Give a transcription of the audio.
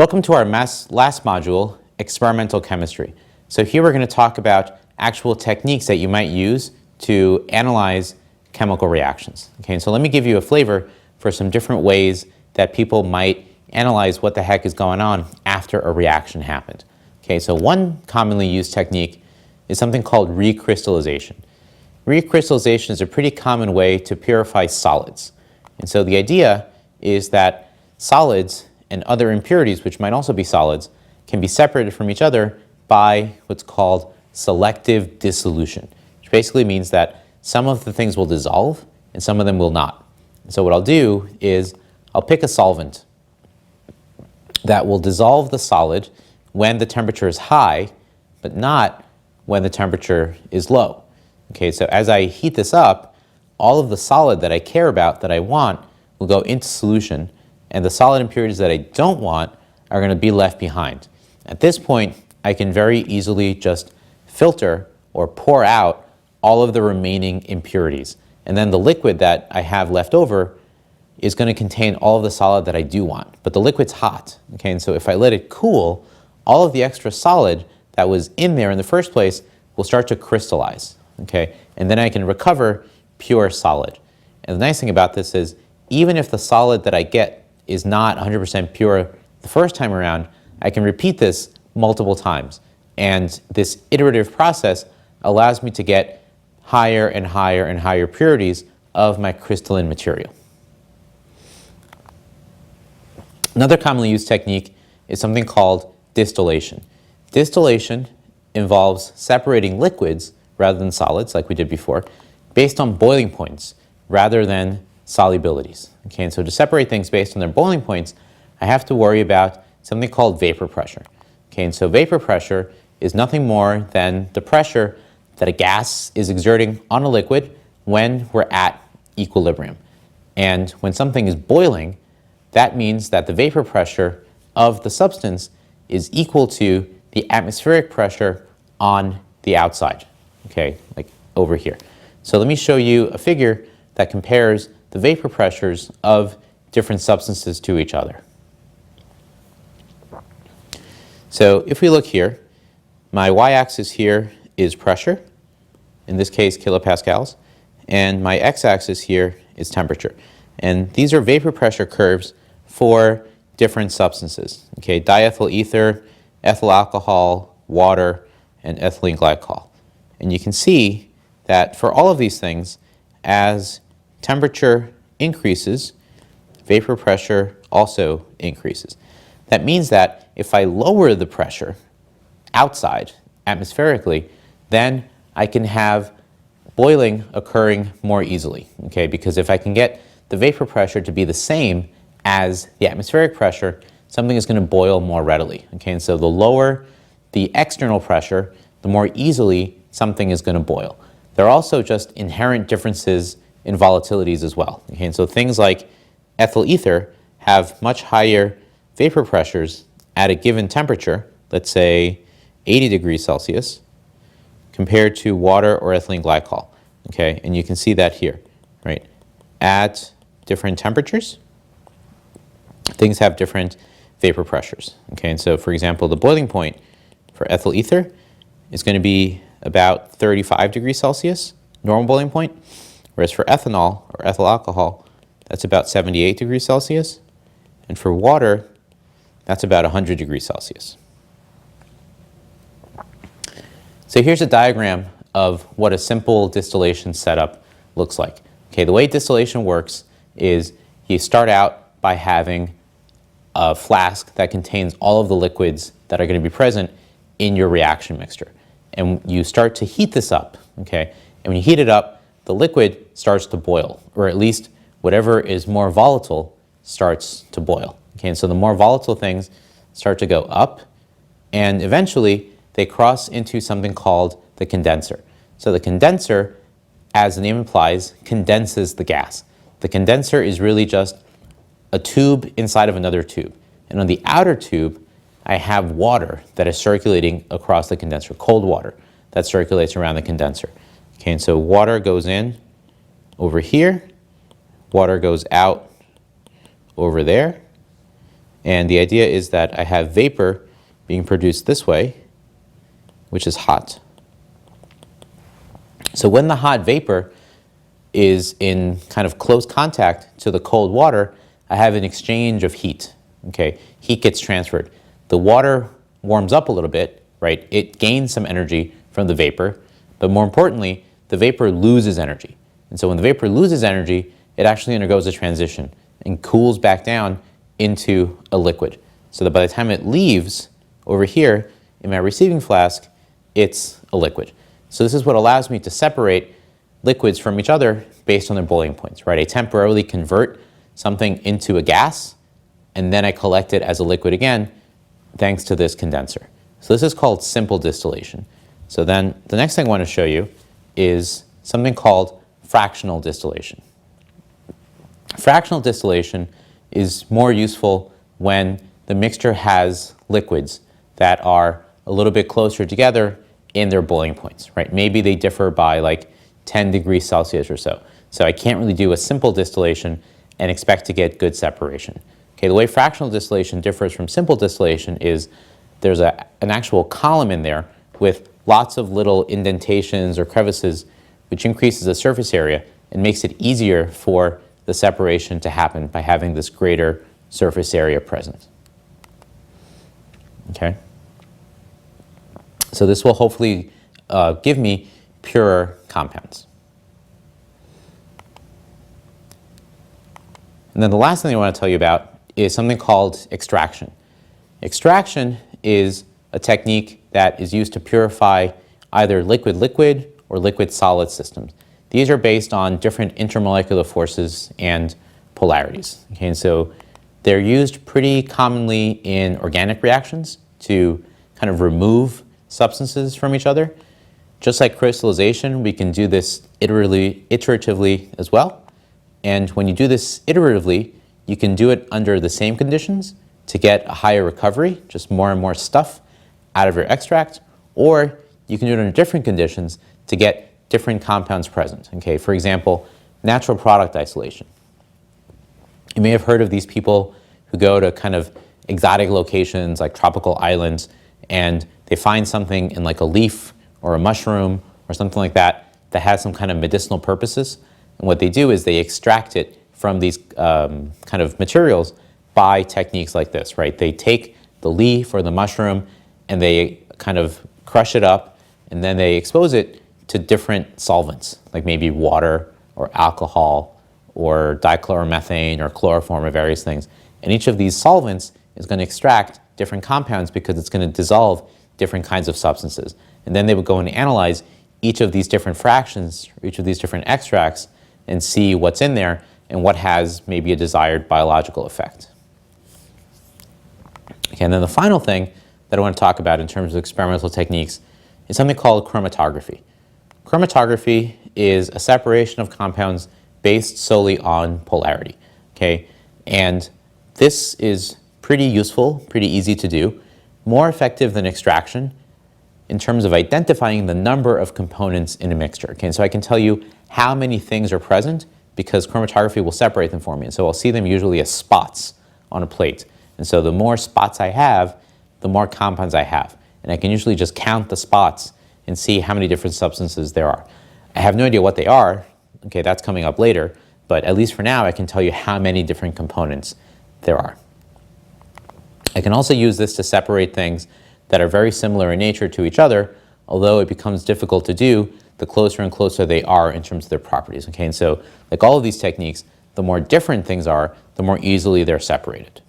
Welcome to our last module, experimental chemistry. So here we're going to talk about actual techniques that you might use to analyze chemical reactions. Okay, and so let me give you a flavor for some different ways that people might analyze what the heck is going on after a reaction happened. Okay, so one commonly used technique is something called recrystallization. Recrystallization is a pretty common way to purify solids. And so the idea is that solids and other impurities, which might also be solids, can be separated from each other by what's called selective dissolution, which basically means that some of the things will dissolve and some of them will not. And so what I'll do is I'll pick a solvent that will dissolve the solid when the temperature is high, but not when the temperature is low. Okay, so as I heat this up, all of the solid that I care about, that I want, will go into solution, and the solid impurities that I don't want are going to be left behind. At this point, I can very easily just filter or pour out all of the remaining impurities. And then the liquid that I have left over is going to contain all of the solid that I do want. But the liquid's hot, okay? And so if I let it cool, all of the extra solid that was in there in the first place will start to crystallize, okay? And then I can recover pure solid. And the nice thing about this is, even if the solid that I get is not 100% pure the first time around, I can repeat this multiple times. And this iterative process allows me to get higher and higher and higher purities of my crystalline material. Another commonly used technique is something called distillation. Distillation involves separating liquids rather than solids, like we did before, based on boiling points rather than solubilities. Okay, and so to separate things based on their boiling points, I have to worry about something called vapor pressure. Okay, and so vapor pressure is nothing more than the pressure that a gas is exerting on a liquid when we're at equilibrium. And when something is boiling, that means that the vapor pressure of the substance is equal to the atmospheric pressure on the outside, okay, like over here. So let me show you a figure that compares the vapor pressures of different substances to each other. So if we look here, my y-axis here is pressure, in this case kilopascals, and my x-axis here is temperature. And these are vapor pressure curves for different substances, okay, diethyl ether, ethyl alcohol, water, and ethylene glycol. And you can see that for all of these things, as temperature increases, vapor pressure also increases. That means that if I lower the pressure outside, atmospherically, then I can have boiling occurring more easily, okay? Because if I can get the vapor pressure to be the same as the atmospheric pressure, something is going to boil more readily, okay? And so the lower the external pressure, the more easily something is going to boil. There are also just inherent differences in volatilities as well. Okay? And so things like ethyl ether have much higher vapor pressures at a given temperature, let's say 80 degrees Celsius, compared to water or ethylene glycol. Okay? And you can see that here, right? At different temperatures, things have different vapor pressures. Okay? And so, for example, the boiling point for ethyl ether is going to be about 35 degrees Celsius, normal boiling point. Whereas for ethanol or ethyl alcohol, that's about 78 degrees Celsius. And for water, that's about 100 degrees Celsius. So here's a diagram of what a simple distillation setup looks like. Okay, the way distillation works is you start out by having a flask that contains all of the liquids that are going to be present in your reaction mixture. And you start to heat this up, okay? And when you heat it up, the liquid starts to boil, or at least whatever is more volatile starts to boil. Okay, and so the more volatile things start to go up, and eventually they cross into something called the condenser. So the condenser, as the name implies, condenses the gas. The condenser is really just a tube inside of another tube. And on the outer tube, I have water that is circulating across the condenser, cold water that circulates around the condenser. Okay, and so water goes in over here, water goes out over there, And the idea is that I have vapor being produced this way, which is hot. So when the hot vapor is in kind of close contact to the cold water, I have an exchange of heat. Okay, heat gets transferred. The water warms up a little bit, right? It gains some energy from the vapor, but more importantly, the vapor loses energy. And so when the vapor loses energy, it actually undergoes a transition and cools back down into a liquid. So that by the time it leaves over here in my receiving flask, it's a liquid. So this is what allows me to separate liquids from each other based on their boiling points, right? I temporarily convert something into a gas, and then I collect it as a liquid again, thanks to this condenser. So this is called simple distillation. So then the next thing I want to show you is something called fractional distillation. Fractional distillation is more useful when the mixture has liquids that are a little bit closer together in their boiling points, right? Maybe they differ by like 10 degrees Celsius or so. So I can't really do a simple distillation and expect to get good separation. Okay, the way fractional distillation differs from simple distillation is there's an actual column in there with lots of little indentations or crevices, which increases the surface area and makes it easier for the separation to happen by having this greater surface area present. Okay? So this will hopefully give me purer compounds. And then the last thing I want to tell you about is something called extraction. Extraction is a technique that is used to purify either liquid-liquid or liquid-solid systems. These are based on different intermolecular forces and polarities. Okay, and so they're used pretty commonly in organic reactions to kind of remove substances from each other. Just like crystallization, we can do this iteratively as well. And when you do this iteratively, you can do it under the same conditions to get a higher recovery, just more and more stuff out of your extract, or you can do it under different conditions to get different compounds present. Okay, for example, natural product isolation. You may have heard of these people who go to kind of exotic locations like tropical islands, and they find something in like a leaf or a mushroom or something like that that has some kind of medicinal purposes. And what they do is they extract it from these kind of materials by techniques like this, right? They take the leaf or the mushroom and they kind of crush it up, and then they expose it to different solvents, like maybe water or alcohol or dichloromethane or chloroform or various things. And each of these solvents is going to extract different compounds because it's going to dissolve different kinds of substances. And then they would go and analyze each of these different fractions, or each of these different extracts, and see what's in there and what has maybe a desired biological effect. Okay, and then the final thing that I want to talk about in terms of experimental techniques is something called chromatography. Chromatography is a separation of compounds based solely on polarity. Okay, and this is pretty useful, pretty easy to do, more effective than extraction in terms of identifying the number of components in a mixture. Okay, and so I can tell you how many things are present because chromatography will separate them for me. And so I'll see them usually as spots on a plate. And so the more spots I have, the more compounds I have. And I can usually just count the spots and see how many different substances there are. I have no idea what they are. Okay, that's coming up later. But at least for now, I can tell you how many different components there are. I can also use this to separate things that are very similar in nature to each other, although it becomes difficult to do the closer and closer they are in terms of their properties. Okay, and so like all of these techniques, the more different things are, the more easily they're separated.